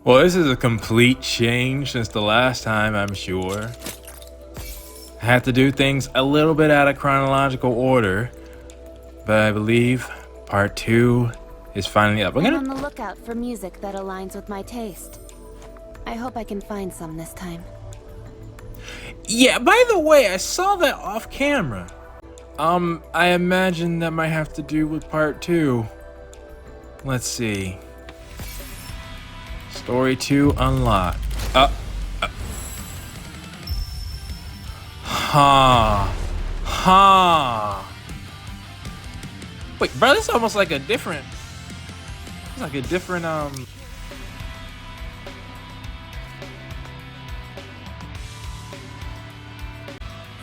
Well, this is a complete change since the last time, I'm sure. I had to do things a little bit out of chronological order, but I believe part 2 is finally up. I'm on the lookout for music that aligns with my taste. I hope I can find some this time. Yeah, by the way, I saw that off camera. I imagine that might have to do with part 2. Let's see. Story 2 unlocked. Wait, bro, this is almost like a different. It's like a different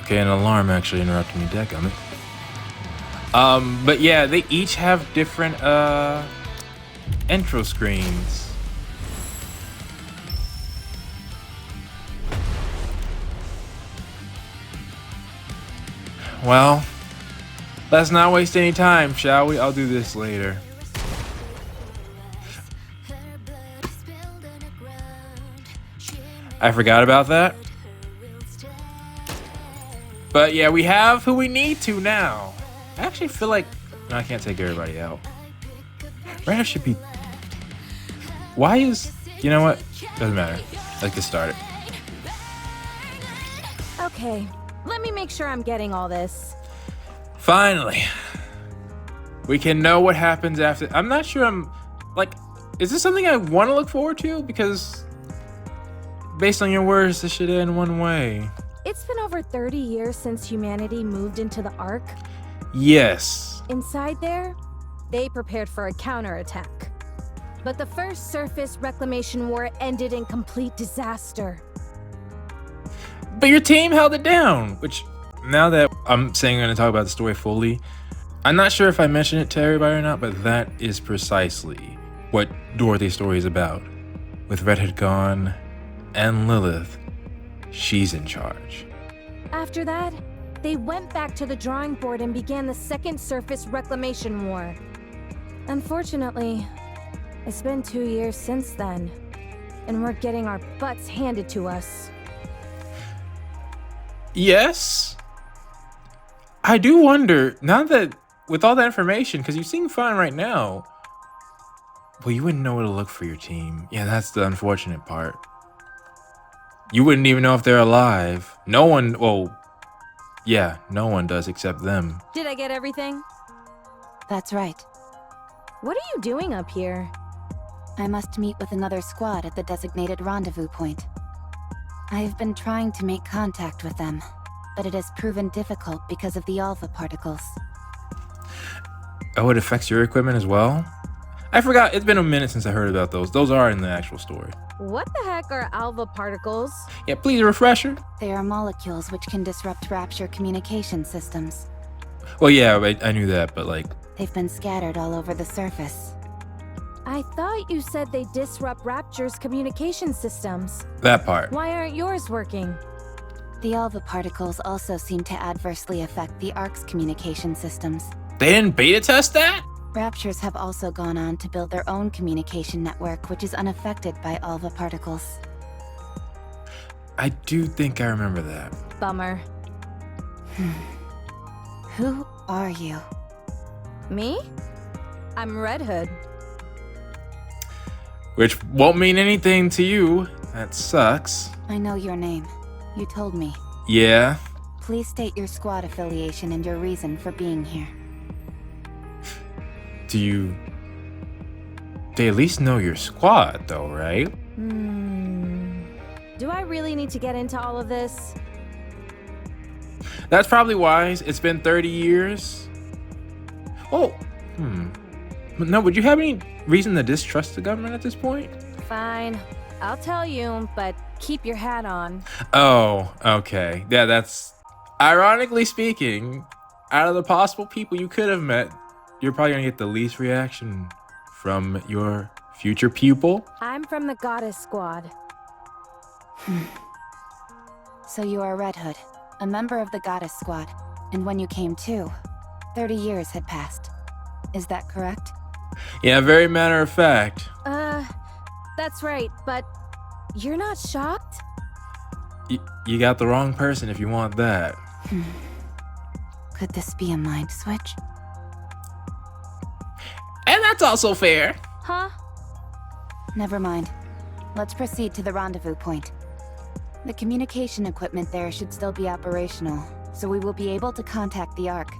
Okay, an alarm actually interrupted me. Dadgummit. But yeah, they each have different intro screens. Well, let's not waste any time, shall we? I'll do this later. I forgot about that. But yeah, we have who we need to now. I actually feel like... No, I can't take everybody out. Right, should be... Why is... You know what? Doesn't matter. Let's get started. Okay, let me make sure I'm getting all this. Finally. We can know what happens after... I'm not sure I'm... Like, is this something I want to look forward to? Because... Based on your words, this should end one way. It's been over 30 years since humanity moved into the Ark. Yes. Inside there, they prepared for a counterattack. But the first surface reclamation war ended in complete disaster. But your team held it down, which now that I'm saying I'm going to talk about the story fully, I'm not sure if I mentioned it to everybody or not, but that is precisely what Dorothy's story is about. With Redhead gone and Lilith, she's in charge. After that, they went back to the drawing board and began the second surface reclamation war. Unfortunately, it's been 2 years since then, and we're getting our butts handed to us. Yes. I do wonder, now that, with all that information, because you seem fine right now, well, you wouldn't know where to look for your team. Yeah, that's the unfortunate part. You wouldn't even know if they're alive. No one, well, yeah, no one does except them. Did I get everything? That's right. What are you doing up here? I must meet with another squad at the designated rendezvous point. I have been trying to make contact with them, but it has proven difficult because of the alpha particles. Oh, it affects your equipment as well? I forgot, it's been a minute since I heard about those. Those are in the actual story. What the heck are alpha particles? Yeah, please a refresher. They are molecules which can disrupt Rapture communication systems. Well, yeah, I knew that, but like... They've been scattered all over the surface. I thought you said they disrupt Rapture's communication systems. That part. Why aren't yours working? The alpha particles also seem to adversely affect the Ark's communication systems. They didn't beta test that? Raptures have also gone on to build their own communication network, which is unaffected by alpha particles. I do think I remember that. Bummer. Who are you? Me? I'm Red Hood. Which won't mean anything to you. That sucks. I know your name. You told me. Yeah? Please state your squad affiliation and your reason for being here. They at least know your squad, though, right? Do I really need to get into all of this? That's probably wise. It's been 30 years. Oh, No, would you have any reason to distrust the government at this point? Fine. I'll tell you, but keep your hat on. Oh, okay. Yeah, that's... Ironically speaking, out of the possible people you could have met, you're probably gonna get the least reaction from your future pupil. I'm from the Goddess Squad. So you are Red Hood, a member of the Goddess Squad, and when you came to, 30 years had passed. Is that correct? Yeah, very matter of fact. That's right, but you're not shocked? You got the wrong person if you want that. Could this be a mind switch? And that's also fair. Huh? Never mind. Let's proceed to the rendezvous point. The communication equipment there should still be operational, so we will be able to contact the Ark.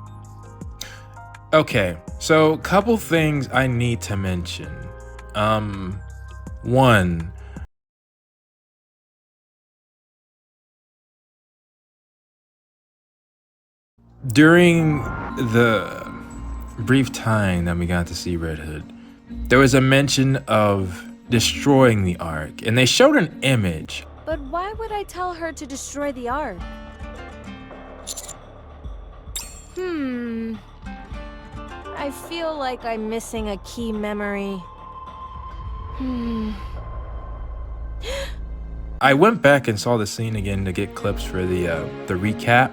Okay, so couple things I need to mention. One, during the brief time that we got to see Red Hood, there was a mention of destroying the Ark, and they showed an image. But why would I tell her to destroy the Ark? I feel like I'm missing a key memory. I went back and saw the scene again to get clips for the recap.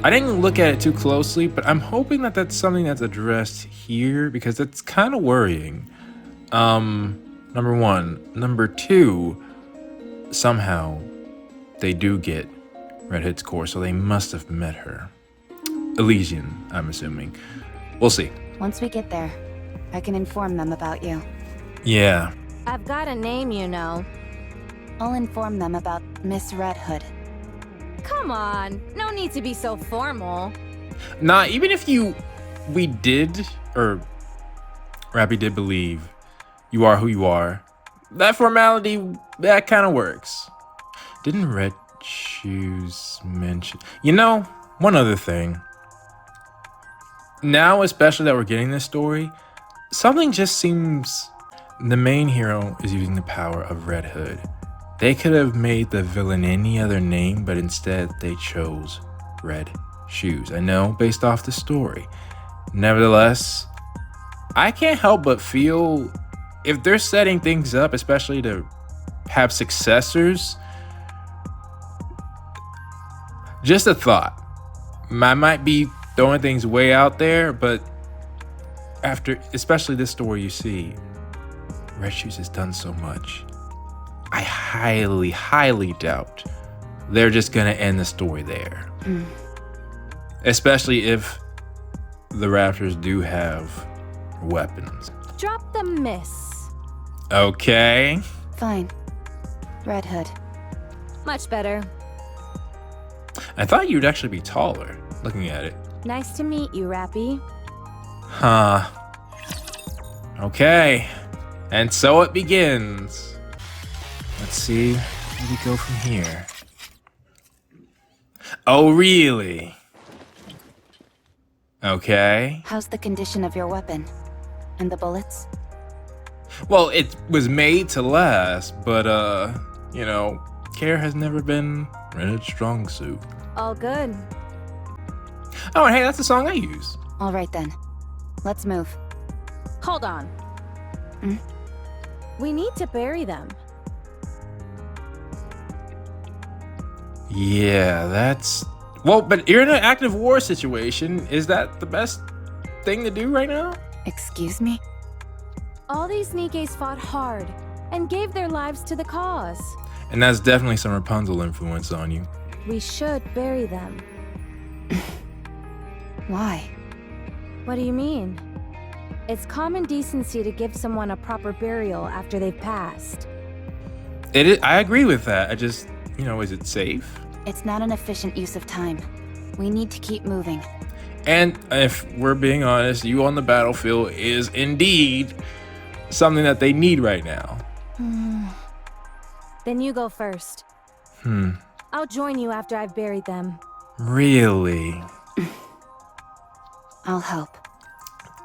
I didn't look at it too closely, but I'm hoping that that's something that's addressed here because it's kind of worrying. Number one. Number two, somehow they do get Red Hood's core, so they must have met her. Elysian, I'm assuming. We'll see. Once we get there, I can inform them about you. Yeah. I've got a name, you know. I'll inform them about Miss Red Hood. Come on, no need to be so formal. Nah, even if we did, or Rapi did believe you are who you are, that formality, that kind of works. Didn't Red Shoes mention... You know, one other thing. Now, especially that we're getting this story, something just seems... The main hero is using the power of Red Hood. They could have made the villain any other name, but instead they chose Red Shoes. I know, based off the story. Nevertheless, I can't help but feel if they're setting things up, especially to have successors, just a thought. I might be throwing things way out there, but after, especially this story, you see, Red Shoes has done so much. I highly, highly doubt they're just gonna end the story there. Especially if the Raptors do have weapons. Drop the miss. Okay. Fine. Red Hood. Much better. I thought you'd actually be taller, looking at it. Nice to meet you, Rapi. Huh. Okay. And so it begins. Let's see where we go from here. Oh, really? Okay. How's the condition of your weapon? And the bullets? Well, it was made to last, but, you know, care has never been Ren's strong suit. All good. Oh, and hey, that's the song I use. All right then. Let's move. Hold on. We need to bury them. Yeah, that's... Well, but you're in an active war situation. Is that the best thing to do right now? Excuse me? All these Nikkes fought hard and gave their lives to the cause. And that's definitely some Rapunzel influence on you. We should bury them. Why? What do you mean? It's common decency to give someone a proper burial after they've passed. It is, I agree with that. I just, you know, is it safe? It's not an efficient use of time. We need to keep moving. And if we're being honest, you on the battlefield is indeed something that they need right now. Then you go first. I'll join you after I've buried them. Really? I'll help.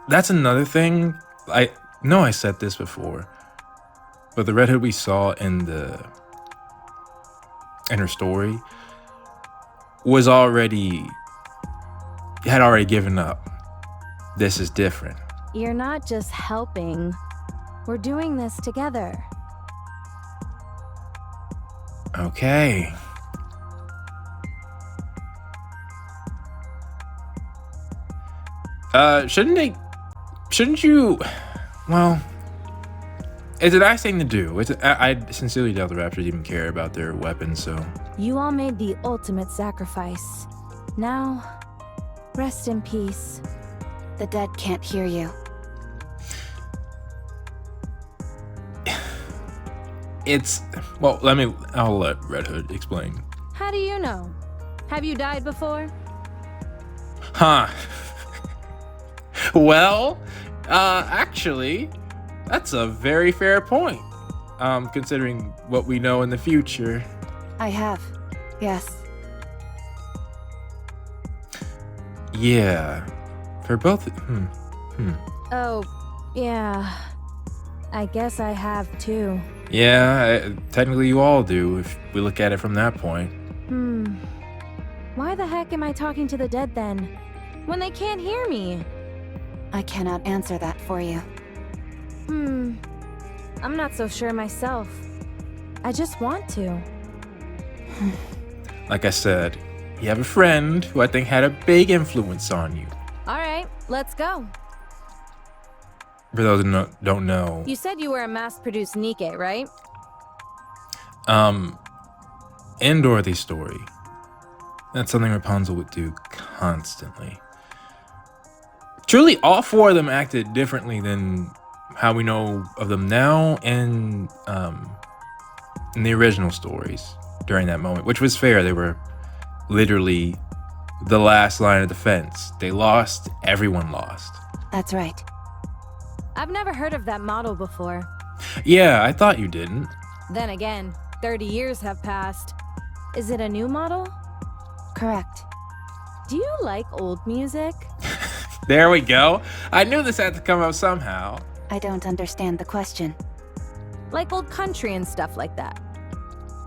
That's another thing. I know I said this before, but the Red Hood we saw in her story was had already given up. This is different. You're not just helping. We're doing this together. Okay. Shouldn't you, well, It's a nice thing to do. I sincerely doubt the Raptors even care about their weapons, so... You all made the ultimate sacrifice. Now, rest in peace. The dead can't hear you. Well, I'll let Red Hood explain. How do you know? Have you died before? Huh. Well, actually, that's a very fair point. Considering what we know in the future. I have. Yes. Yeah. For both... Oh, yeah. I guess I have too. Yeah, technically you all do, if we look at it from that point. Why the heck am I talking to the dead then? When they can't hear me? I cannot answer that for you. I'm not so sure myself. I just want to. Like I said, you have a friend who I think had a big influence on you. Alright, let's go. For those who don't know... You said you were a mass-produced Nikke, right? In Dorothy's story, that's something Rapunzel would do constantly. Truly, all four of them acted differently than how we know of them now and in the original stories during that moment, which was fair. They were literally the last line of defense. They lost, everyone lost. That's right. I've never heard of that model before. Yeah, I thought you didn't. Then again, 30 years have passed. Is it a new model? Correct. Do you like old music? There we go. I knew this had to come up somehow. I don't understand the question. Like old country and stuff like that.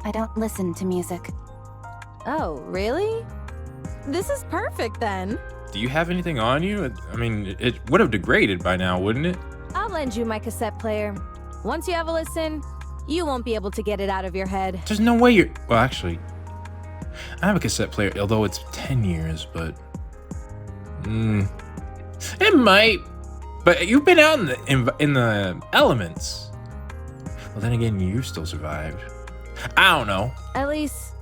I don't listen to music. Oh, really? This is perfect then. Do you have anything on you? I mean, it would have degraded by now, wouldn't it? I'll lend you my cassette player. Once you have a listen, you won't be able to get it out of your head. There's no way you're... Well, actually, I have a cassette player, although it's 10 years, but... It might. But you've been out in the elements. Well, then again, you still survived. I don't know. At least,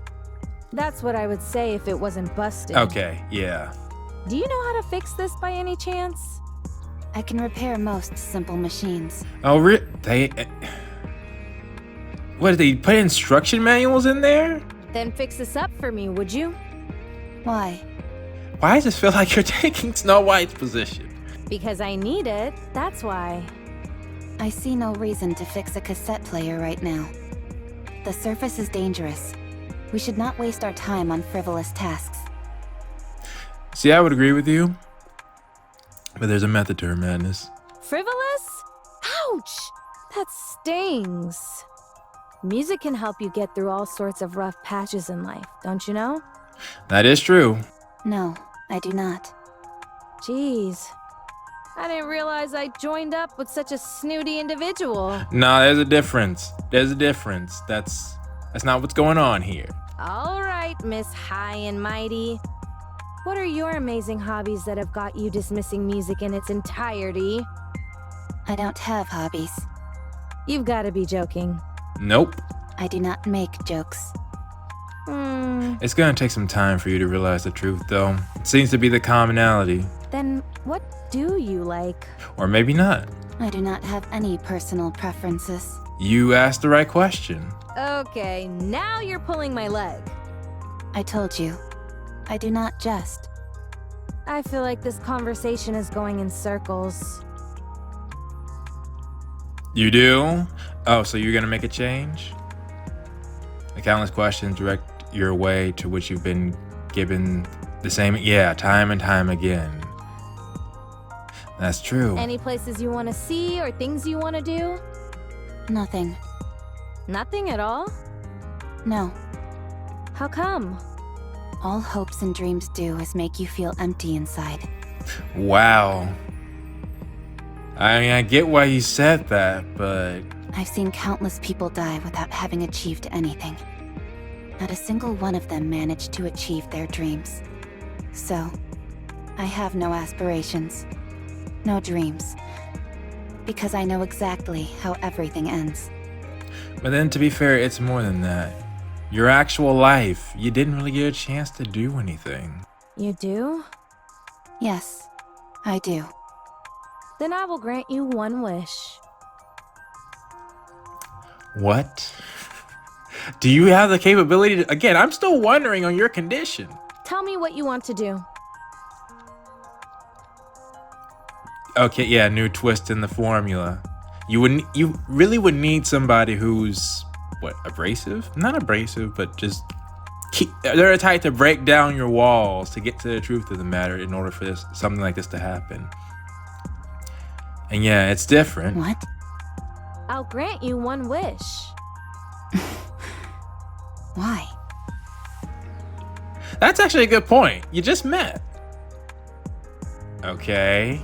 that's what I would say if it wasn't busted. Okay, yeah. Do you know how to fix this by any chance? I can repair most simple machines. Oh, what, did they put instruction manuals in there? Then fix this up for me, would you? Why? Why does this feel like you're taking Snow White's position? Because I need it, that's why. I see no reason to fix a cassette player right now. The surface is dangerous. We should not waste our time on frivolous tasks. See, I would agree with you. But there's a method to her madness. Frivolous? Ouch! That stings. Music can help you get through all sorts of rough patches in life, don't you know? That is true. No, I do not. Jeez. I didn't realize I joined up with such a snooty individual. Nah, there's a difference. There's a difference. That's not what's going on here. All right, Miss High and Mighty. What are your amazing hobbies that have got you dismissing music in its entirety? I don't have hobbies. You've got to be joking. Nope. I do not make jokes. It's gonna take some time for you to realize the truth, though. It seems to be the commonality. Then what do you like? Or maybe not. I do not have any personal preferences. You asked the right question. Okay, now you're pulling my leg. I told you. I do not jest. I feel like this conversation is going in circles. You do? Oh, so you're gonna make a change? The countless questions direct your way to which you've been given the same, time and time again. That's true. Any places you want to see or things you want to do? Nothing. Nothing at all? No. How come? All hopes and dreams do is make you feel empty inside. Wow. I mean, I get why you said that, but... I've seen countless people die without having achieved anything. Not a single one of them managed to achieve their dreams. So, I have no aspirations. No dreams. Because I know exactly how everything ends. But then, to be fair, it's more than that. Your actual life, you didn't really get a chance to do anything. You do? Yes, I do. Then I will grant you one wish. What? Do you have the capability to... Again, I'm still wondering on your condition. Tell me what you want to do. Okay, yeah, new twist in the formula. You really would need somebody who's, what, abrasive? Not abrasive, but just... they're the type to break down your walls to get to the truth of the matter in order for something like this to happen. And yeah, it's different. What? I'll grant you one wish. Why? That's actually a good point. You just met. Okay.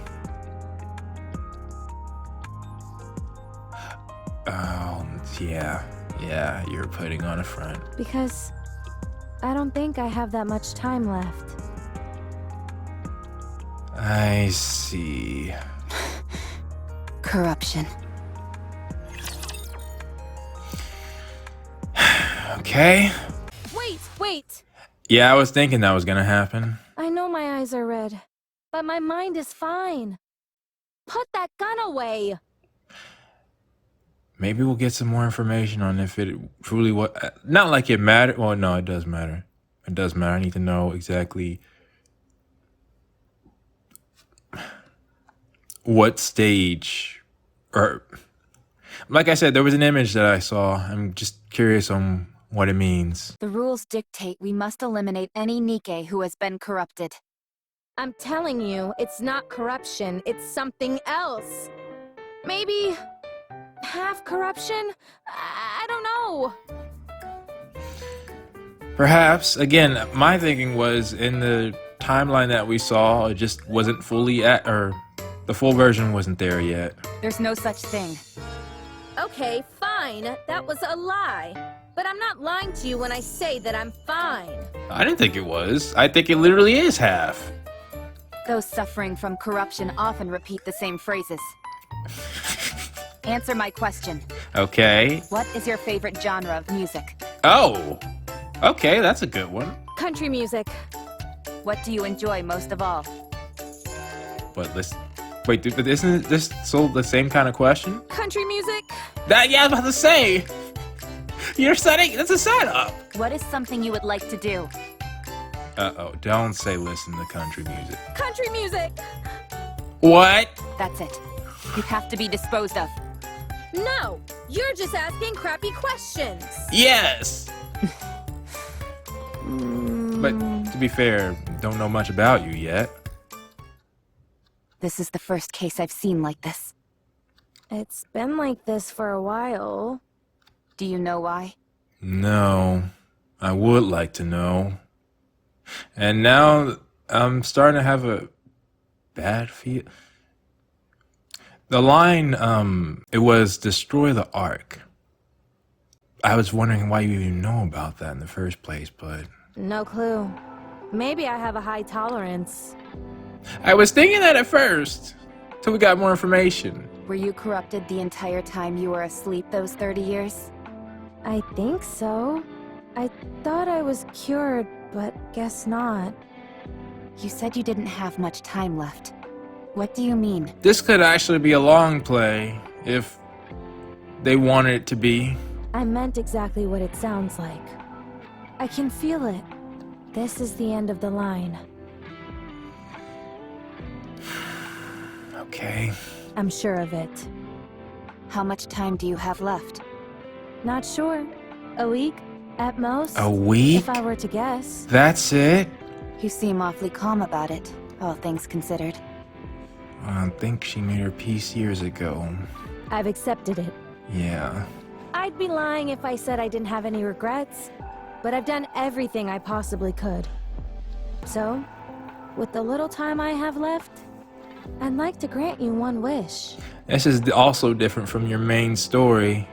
Yeah, you're putting on a front. Because I don't think I have that much time left. I see. Corruption. Okay. Wait! Yeah, I was thinking that was gonna happen. I know my eyes are red, but my mind is fine. Put that gun away! Maybe we'll get some more information on if it truly was... Not like it mattered. Well, no, it does matter. It does matter. I need to know exactly what stage, or... Like I said, there was an image that I saw. I'm just curious on what it means. The rules dictate we must eliminate any Nikke who has been corrupted. I'm telling you, it's not corruption, it's something else. Maybe... half corruption? I don't know. Perhaps. Again, my thinking was in the timeline that we saw, it just wasn't fully at, or the full version wasn't there yet. There's no such thing. Okay, fine. That was a lie. But I'm not lying to you when I say that I'm fine. I didn't think it was. I think it literally is half. Those suffering from corruption often repeat the same phrases. Answer my question. Okay. What is your favorite genre of music? Oh. Okay, that's a good one. Country music. What do you enjoy most of all? But listen. Wait, isn't this still the same kind of question? Country music? Yeah, I was about to say. You're setting... That's a setup. What is something you would like to do? Uh-oh. Don't say listen to country music. Country music! What? That's it. You have to be disposed of. No! You're just asking crappy questions! Yes! But to be fair, don't know much about you yet. This is the first case I've seen like this. It's been like this for a while. Do you know why? No. I would like to know. And now I'm starting to have a bad feel. The line, it was destroy the Ark. I was wondering why you even know about that in the first place, but... No clue. Maybe I have a high tolerance. I was thinking that at first, till we got more information. Were you corrupted the entire time you were asleep those 30 years? I think so. I thought I was cured, but guess not. You said you didn't have much time left. What do you mean? This could actually be a long play, if they wanted it to be. I meant exactly what it sounds like. I can feel it. This is the end of the line. Okay. I'm sure of it. How much time do you have left? Not sure. A week, at most. A week? If I were to guess. That's it? You seem awfully calm about it, all things considered. I think she made her peace years ago. I've accepted it. Yeah. I'd be lying if I said I didn't have any regrets, but I've done everything I possibly could. So, with the little time I have left, I'd like to grant you one wish. This is also different from your main story.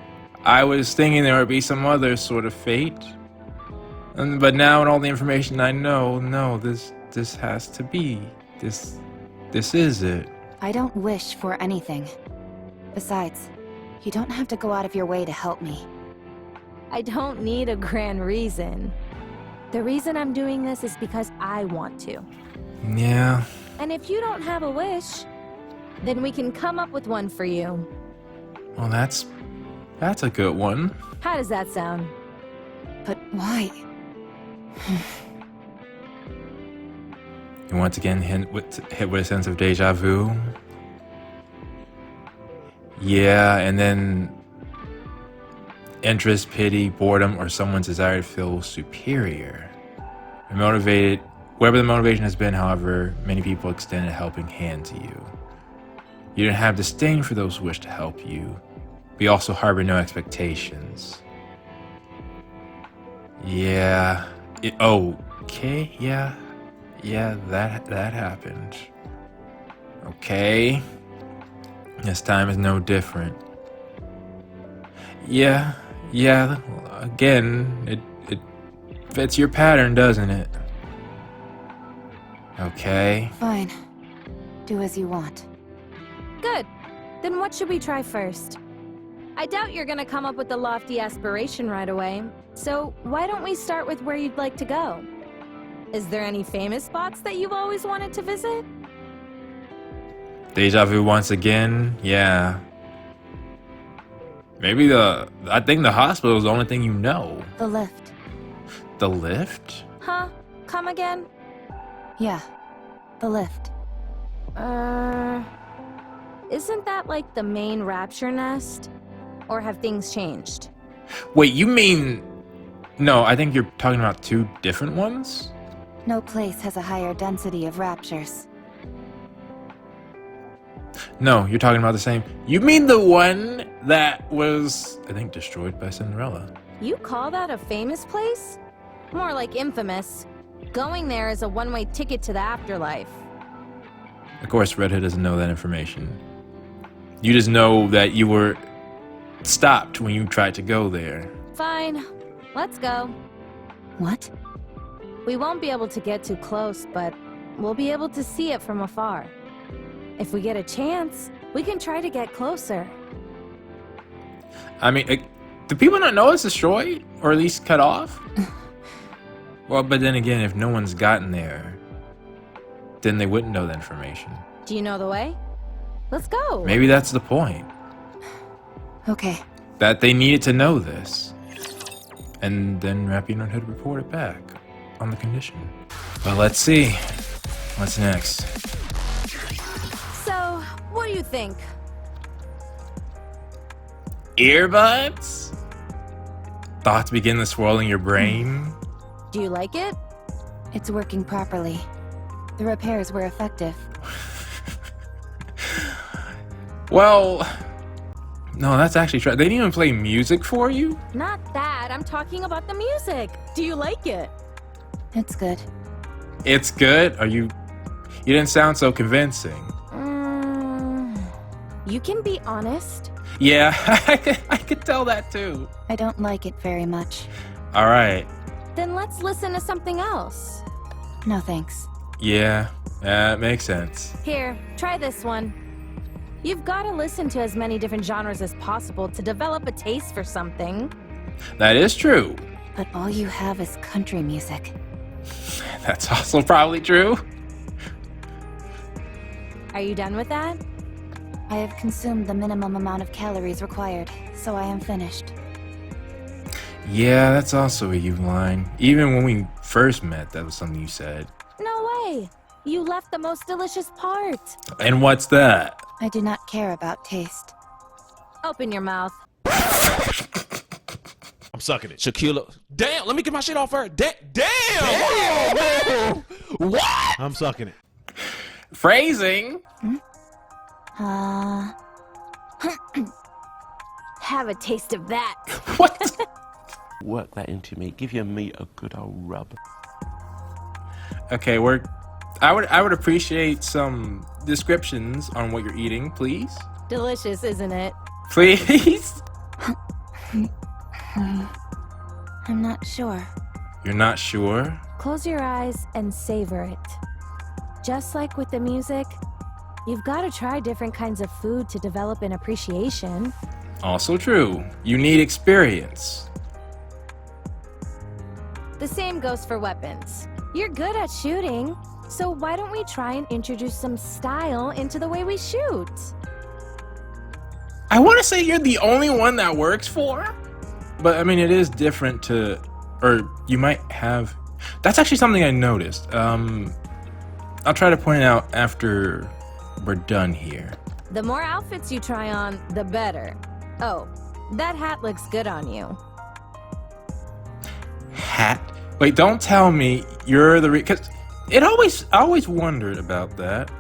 I was thinking there would be some other sort of fate. But now, with all the information I know, no, this has to be. This is it. I don't wish for anything. Besides, you don't have to go out of your way to help me. I don't need a grand reason. The reason I'm doing this is because I want to. Yeah. And if you don't have a wish, then we can come up with one for you. Well, that's a good one. How does that sound? But why? You once again hit with a sense of deja vu. Yeah, and then interest, pity, boredom, or someone's desire to feel superior. Motivated, wherever the motivation has been, however, many people extend a helping hand to you. You didn't have disdain for those who wish to help you, but you also harbor no expectations. Yeah. Okay, yeah. Yeah, that happened. Okay. This time is no different. Yeah. Again, it fits your pattern, doesn't it? Okay. Fine. Do as you want. Good. Then what should we try first? I doubt you're gonna come up with a lofty aspiration right away, so why don't we start with where you'd like to go? Is there any famous spots that you've always wanted to visit? Deja vu once again, yeah. Maybe I think the hospital is the only thing you know. The lift. The lift? Huh? Come again? Yeah. The lift. Isn't that like the main rapture nest? Or have things changed? Wait, you mean... No, I think you're talking about two different ones? No place has a higher density of raptures. No, you're talking about the same. You mean the one that was, I think, destroyed by Cinderella? You call that a famous place? More like infamous. Going there is a one-way ticket to the afterlife. Of course, Red Hood doesn't know that information. You just know that you were stopped when you tried to go there. Fine. Let's go. What? We won't be able to get too close, but we'll be able to see it from afar. If we get a chance, we can try to get closer. I mean, do people not know it's destroyed? Or at least cut off? Well, but then again, if no one's gotten there, then they wouldn't know the information. Do you know the way? Let's go. Maybe that's the point. Okay. That they needed to know this. And then Rapi and Red Hood report it back on the condition. But let's see. What's next? So, what do you think? Earbuds? Thoughts begin to swirl in your brain? Do you like it? It's working properly. The repairs were effective. Well, no, that's actually true. They didn't even play music for you? Not that. I'm talking about the music. Do you like it? It's good. It's good? You didn't sound so convincing. You can be honest. Yeah, I could tell that too. I don't like it very much. All right. Then let's listen to something else. No thanks. Yeah, that makes sense. Here, try this one. You've got to listen to as many different genres as possible to develop a taste for something. That is true. But all you have is country music. That's also probably true. Are you done with that? I have consumed the minimum amount of calories required, so I am finished. Yeah, that's also a you line. Even when we first met, that was something you said. No way! You left the most delicious part. And what's that? I do not care about taste. Open your mouth. I'm sucking it. Shaquilla. Damn, let me get my shit off her. Damn! What? I'm sucking it. Phrasing? Have a taste of that. What? Work that into me. Give your meat a good old rub. Okay, I would appreciate some descriptions on what you're eating, please. Delicious, isn't it? Please? I'm not sure. You're not sure? Close your eyes and savor it. Just like with the music, You've got to try different kinds of food to develop an appreciation. Also true. You need experience. The same goes for weapons. You're good at shooting, so why don't we try and introduce some style into the way we shoot? I want to say you're the only one that works for, but I mean, it is different to, or you might have, that's actually something I noticed. I'll try to point it out after we're done here. The more outfits you try on, the better. Oh, that hat looks good on you. Hat? Wait, don't tell me you're the because I always wondered about that.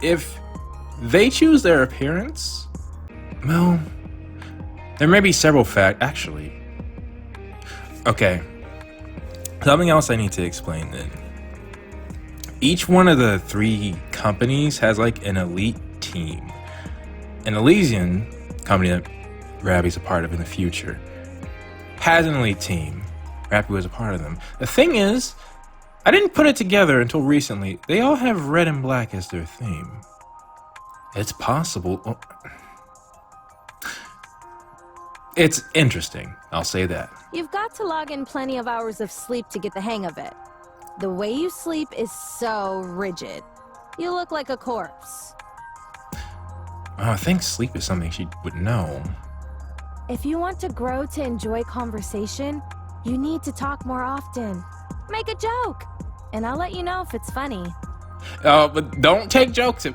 If they choose their appearance, well, there may be several actually. Okay. Something else I need to explain then. Each one of the 3 companies has like an elite team. An Elysian company that Rapi's a part of in the future has an elite team. Rapi was a part of them. The thing is, I didn't put it together until recently. They all have red and black as their theme. It's possible. Oh. It's interesting, I'll say that. You've got to log in plenty of hours of sleep to get the hang of it. The way you sleep is so rigid. You look like a corpse. Oh, I think sleep is something she would know. If you want to grow to enjoy conversation, you need to talk more often. Make a joke, and I'll let you know if it's funny. But don't take jokes.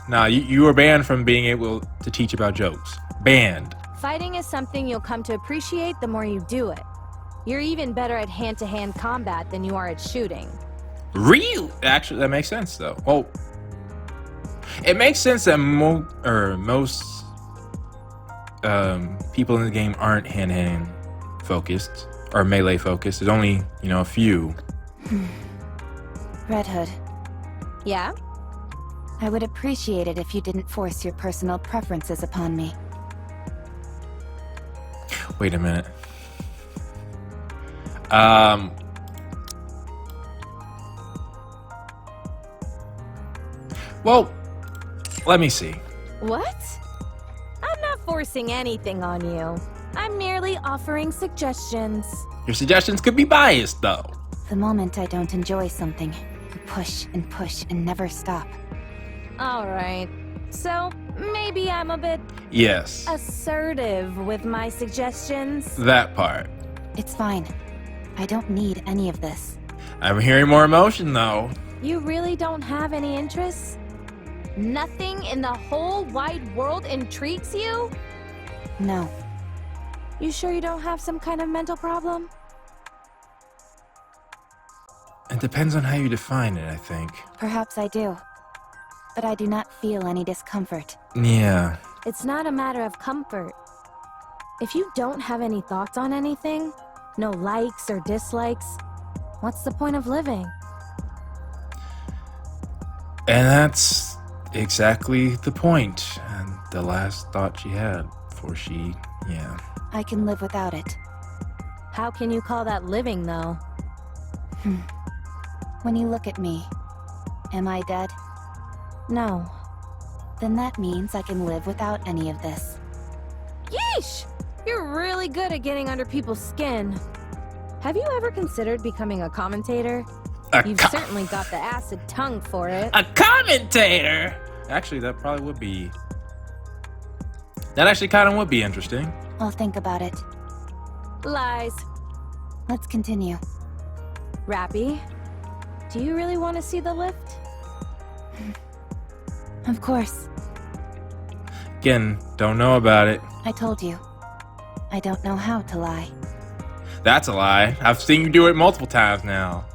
Nah, you are banned from being able to teach about jokes. Banned. Fighting is something you'll come to appreciate the more you do it. You're even better at hand-to-hand combat than you are at shooting. Real? Actually, that makes sense, though. Well, it makes sense that most people in the game aren't hand-to-hand focused or melee focused. There's only, a few. Red Hood, Yeah? I would appreciate it if you didn't force your personal preferences upon me. Wait a minute. Well, let me see. What? I'm not forcing anything on you. I'm merely offering suggestions. Your suggestions could be biased, though. The moment I don't enjoy something, you push and never stop. Alright. So, maybe I'm a bit Yes. assertive with my suggestions. That part. It's fine. I don't need any of this. I'm hearing more emotion, though. You really don't have any interests? Nothing in the whole wide world intrigues you? No. You sure you don't have some kind of mental problem? It depends on how you define it, I think. Perhaps I do. But I do not feel any discomfort. Yeah. It's not a matter of comfort. If you don't have any thoughts on anything, no likes or dislikes, what's the point of living? And that's exactly the point. And the last thought she had before she, I can live without it. How can you call that living, though? When you look at me, am I dead? No. Then that means I can live without any of this. Yeesh! You're really good at getting under people's skin. Have you ever considered becoming a commentator? You've certainly got the acid tongue for it. A commentator! Actually, that probably would be... That actually kind of would be interesting. I'll think about it. Lies. Let's continue. Rapi, do you really want to see the lift? Of course. Again, don't know about it. I told you. I don't know how to lie. That's a lie. I've seen you do it multiple times now.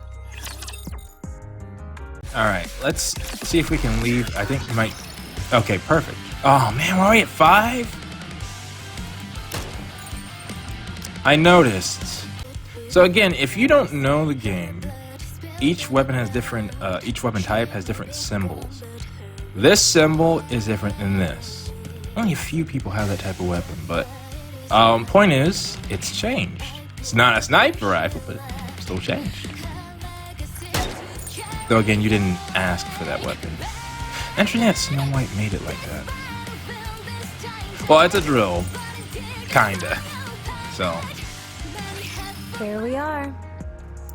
Alright, let's see if we can leave. I think we might... Okay, perfect. Oh man, we're already at 5? I noticed. So again, if you don't know the game, each weapon has different, each weapon type has different symbols. This symbol is different than this. Only a few people have that type of weapon, but point is, it's changed. It's not a sniper rifle, but it's still changed. Though again, you didn't ask for that weapon. Interesting that Snow White made it like that. Well, it's a drill. Kinda. So. Here we are.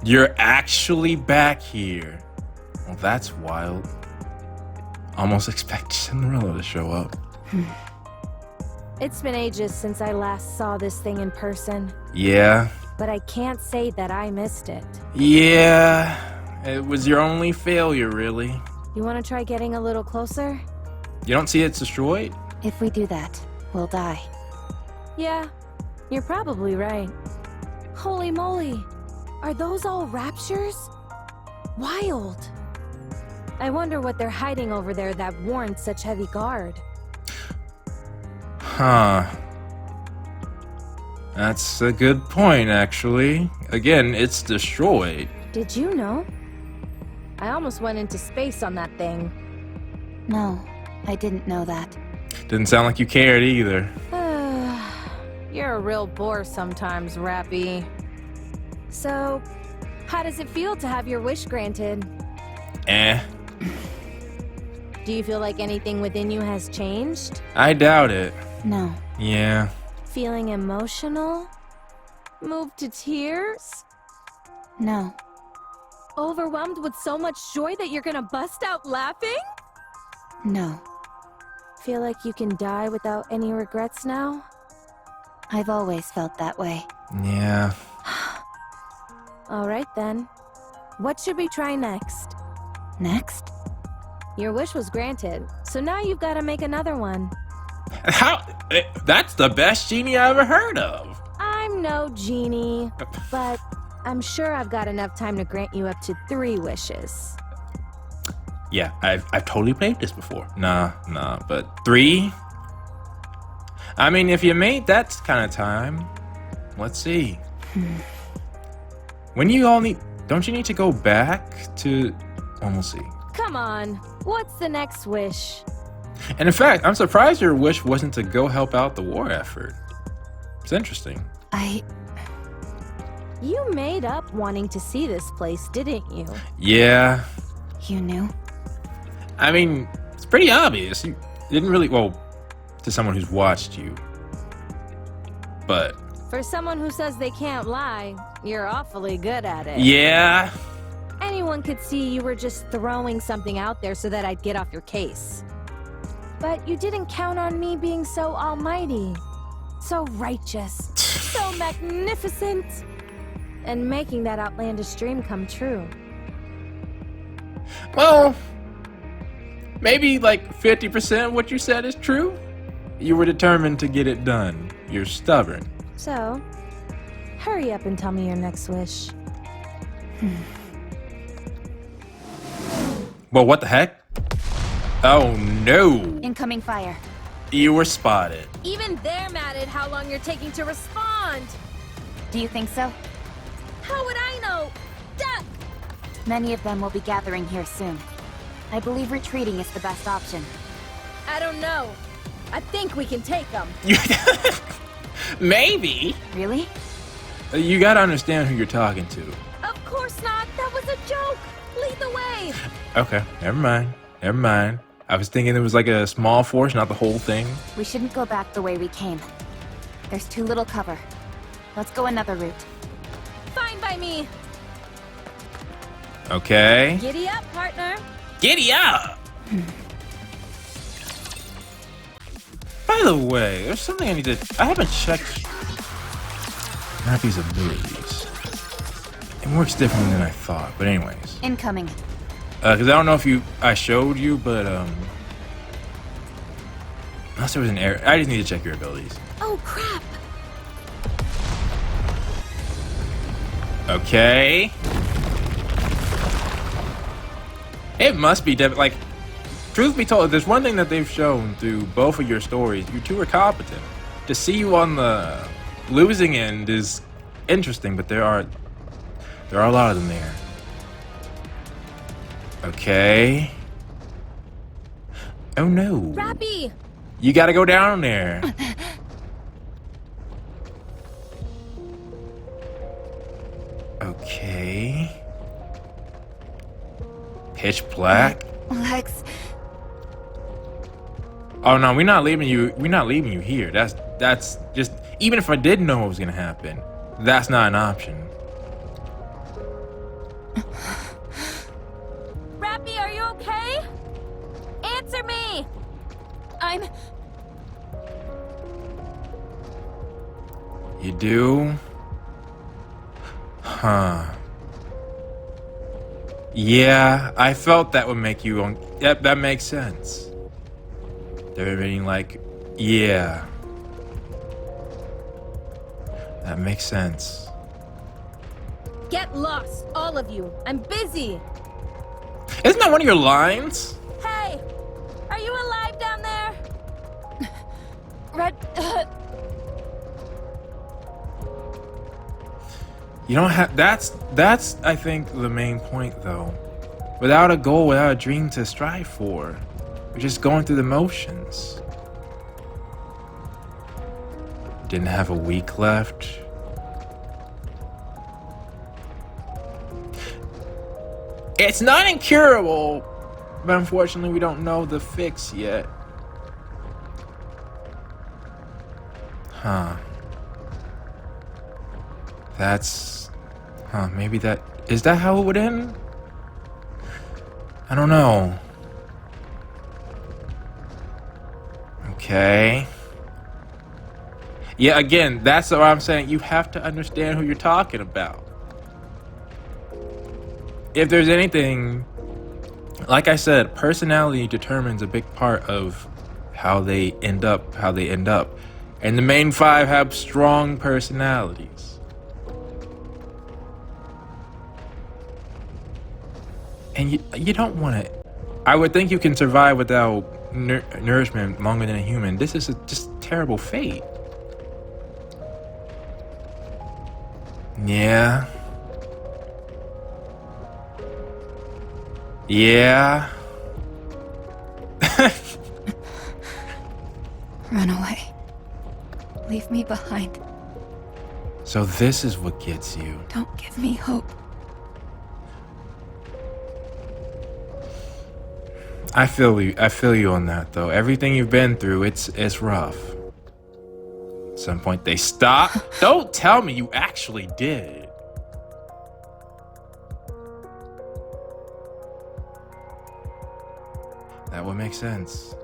You're actually back here. Well, that's wild. Almost expect Cinderella to show up. It's been ages since I last saw this thing in person, Yeah. but I can't say that I missed it. Yeah. It was your only failure, really. You want to try getting a little closer? You don't see it's destroyed? If we do that, we'll die. Yeah, you're probably right. Holy moly! Are those all raptures? Wild! I wonder what they're hiding over there that warrants such heavy guard. Huh. That's a good point, actually. Again, it's destroyed. Did you know? I almost went into space on that thing. No, I didn't know that. Didn't sound like you cared either. You're a real bore sometimes, Rapi. So, how does it feel to have your wish granted? Eh. Do you feel like anything within you has changed? I doubt it. No. Yeah. Feeling emotional? Moved to tears? No. Overwhelmed with so much joy that you're gonna bust out laughing? No. Feel like you can die without any regrets now? I've always felt that way. Yeah. Alright then. What should we try next? Next? Your wish was granted, so now you've gotta make another one. How? That's the best genie I ever heard of. I'm no genie, but I'm sure I've got enough time to grant you up to 3 wishes. Yeah, I've totally played this before. Nah, but 3? I mean, if you made that kind of time, let's see. When you all need, don't you need to go back to, well, we'll see. Come on, what's the next wish? And in fact, I'm surprised your wish wasn't to go help out the war effort. It's interesting. You made up wanting to see this place, didn't you? Yeah. You knew? I mean, it's pretty obvious. You didn't really, well, to someone who's watched you. But. For someone who says they can't lie, you're awfully good at it. Yeah. Anyone could see you were just throwing something out there so that I'd get off your case. But you didn't count on me being so almighty, so righteous, so magnificent, and making that outlandish dream come true. Well, maybe like 50% of what you said is true. You were determined to get it done. You're stubborn. So, hurry up and tell me your next wish. Well, what the heck? Oh no. Incoming fire. You were spotted. Even they're mad at how long you're taking to respond. Do you think so? How would I know? Duck! Many of them will be gathering here soon. I believe retreating is the best option. I don't know. I think we can take them. Maybe. Really? You gotta understand who you're talking to. Of course not. That was a joke. Lead the way. Okay, never mind. I was thinking it was like a small force, not the whole thing. We shouldn't go back the way we came. There's too little cover. Let's go another route. Fine by me. Okay. Giddy up, partner. Giddy up! By the way, there's something I need to... I haven't checked Rapi's abilities. It works differently than I thought, but anyways. Incoming. Because I don't know if I showed you, but, unless there was an error. I just need to check your abilities. Oh, crap. Okay. It must be like, truth be told, there's one thing that they've shown through both of your stories. You two are competent. To see you on the losing end is interesting, but there are a lot of them there. Okay. Oh no. Rapi! You gotta go down there. Okay. Pitch black? Legs. Oh no, we're not leaving you here. That's just, even if I did know what was gonna happen, that's not an option. Rapi, are you okay? Answer me! You do? Huh. Yeah, I felt that would make you yep, that makes sense. They're being like, yeah. That makes sense. Get lost, all of you. I'm busy. Isn't that one of your lines? Hey, are you alive down there? Red Hood. You don't have, that's I think the main point though. Without a goal, without a dream to strive for, we're just going through the motions. Didn't have a week left. It's not incurable, but unfortunately we don't know the fix yet. Huh. Maybe is that how it would end? I don't know. Okay. Yeah, again, that's what I'm saying. You have to understand who you're talking about. If there's anything, like I said, personality determines a big part of how they end up. And the main five have strong personalities. And you don't want to. I would think you can survive without nourishment longer than a human. This is just terrible fate. Yeah. Yeah. Run away. Leave me behind. So this is what gets you. Don't give me hope. I feel you on that though. Everything you've been through, it's rough. At some point they stop. Don't tell me you actually did. That would make sense.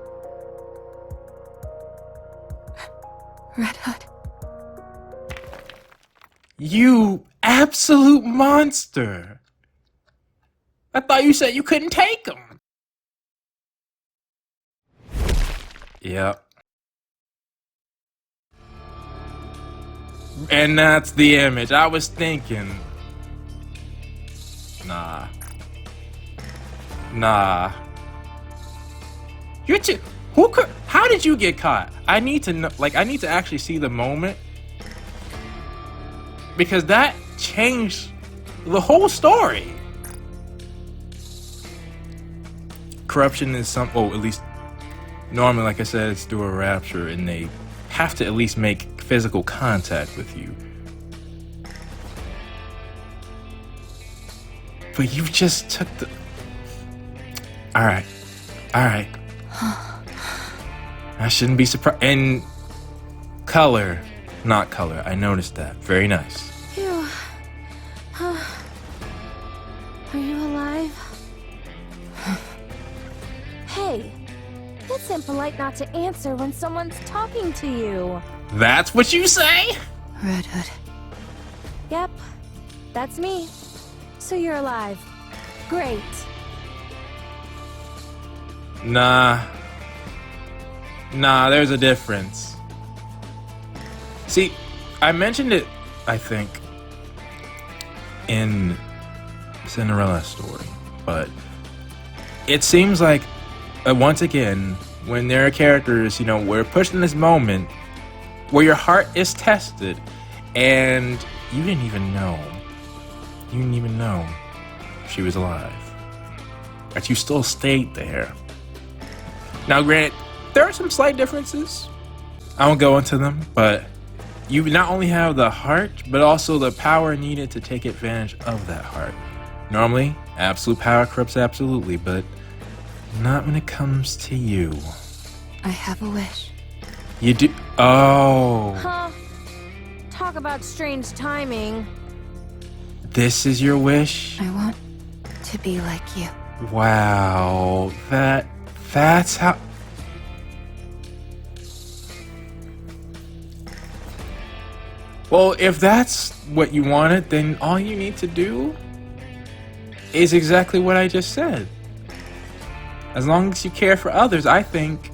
Red Hood. You absolute monster. I thought you said you couldn't take him. Yep. And that's the image. I was thinking. Nah. You're too. Who could? How did you get caught? I need to know. Like, I need to actually see the moment because that changed the whole story. Corruption is at least normally, like I said, it's through a rapture, and they have to at least make physical contact with you. But you just took the. All right. I shouldn't be surprised. And color, not color. I noticed that. Very nice. Phew. Are you alive? Hey, it's impolite not to answer when someone's talking to you. That's what you say? Red Hood. Yep, that's me. So you're alive. Great. Nah, there's a difference. See, I mentioned it, I think, in Cinderella's story, but it seems like, once again, when there are characters, we're pushed in this moment where your heart is tested, and you didn't even know she was alive. But you still stayed there. Now, granted, there are some slight differences. I won't go into them, but you not only have the heart, but also the power needed to take advantage of that heart. Normally, absolute power corrupts absolutely, but not when it comes to you. I have a wish. You do? Oh. Huh? Talk about strange timing. This is your wish? I want to be like you. Wow. That's how... Well, if that's what you wanted, then all you need to do is exactly what I just said. As long as you care for others, I think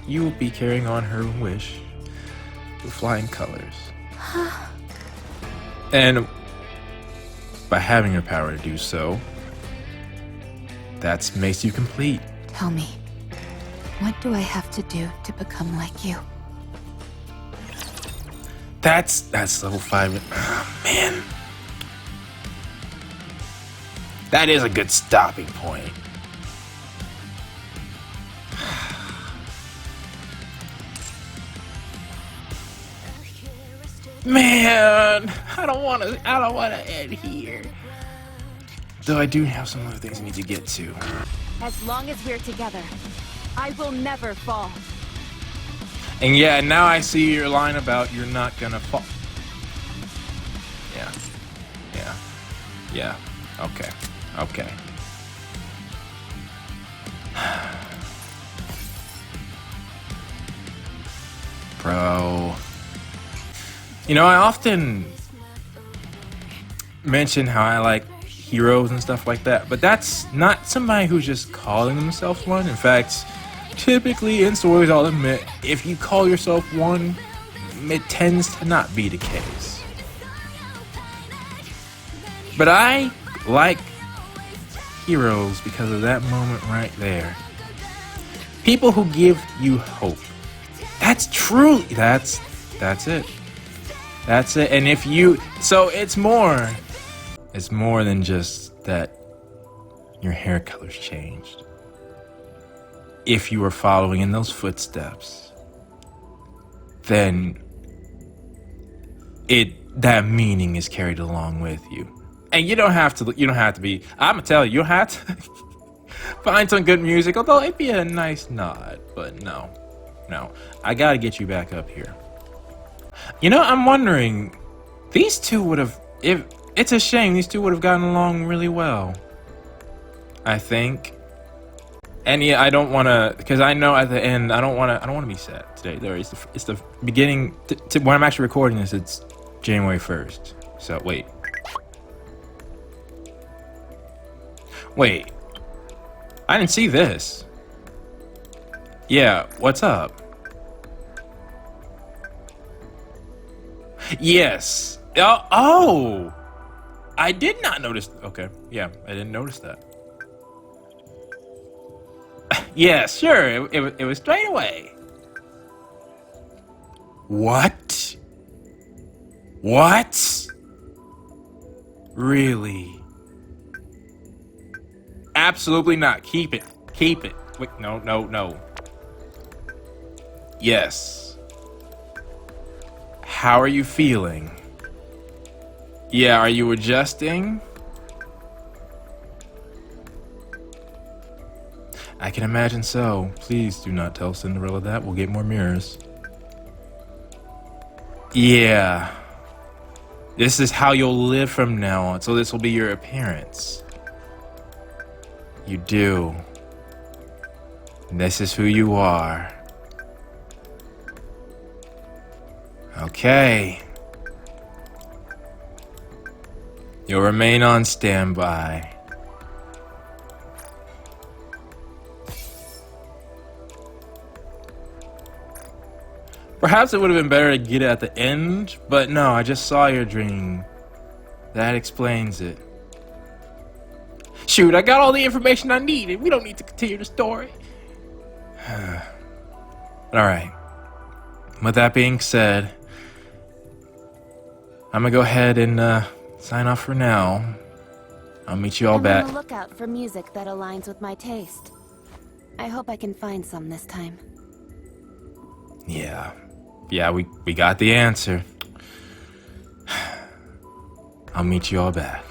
you will be carrying on her wish with flying colors. And by having your power to do so, that makes you complete. Tell me, what do I have to do to become like you? That's level 5. Oh, man. That is a good stopping point. Man, I don't want to end here. Though I do have some other things I need to get to. As long as we're together, I will never fall. And yeah, now I see your line about you're not gonna fall. Yeah. Okay. Bro. You know, I often mention how I like heroes and stuff like that, but that's not somebody who's just calling themselves one. In fact, typically in stories, I'll admit, if you call yourself one, it tends to not be the case. But I like heroes because of that moment right there. People who give you hope. That's truly, that's it. That's it. And if you, so it's more than just that your hair color's changed. If you are following in those footsteps, then that meaning is carried along with you. And you don't have to be, I'm gonna tell you, you don't have to find some good music, although it'd be a nice nod, but no, I gotta get you back up here. You know, I'm wondering, these two would have, it's a shame, these two would have gotten along really well, I think. And yeah, I don't want to, because I know at the end, I don't want to be sad today. It's the beginning, when I'm actually recording this, it's January 1st. So, wait, I didn't see this. Yeah, what's up? Yes. Oh, I did not notice. Okay, yeah, I didn't notice that. Yeah, sure, it was straight away. What? Really? Absolutely not. Keep it. Wait, no. Yes. How are you feeling? Yeah, are you adjusting? I can imagine so. Please do not tell Cinderella that. We'll get more mirrors. Yeah. This is how you'll live from now on. So this will be your appearance. You do. This is who you are. Okay. You'll remain on standby. Perhaps it would have been better to get it at the end, but no, I just saw your dream. That explains it. Shoot, I got all the information I needed. We don't need to continue the story. Alright. With that being said, I'm gonna go ahead and sign off for now. I'll meet you all back. I'm on the lookout for music that aligns with my taste. I hope I can find some this time. Yeah, we got the answer. I'll meet you all back.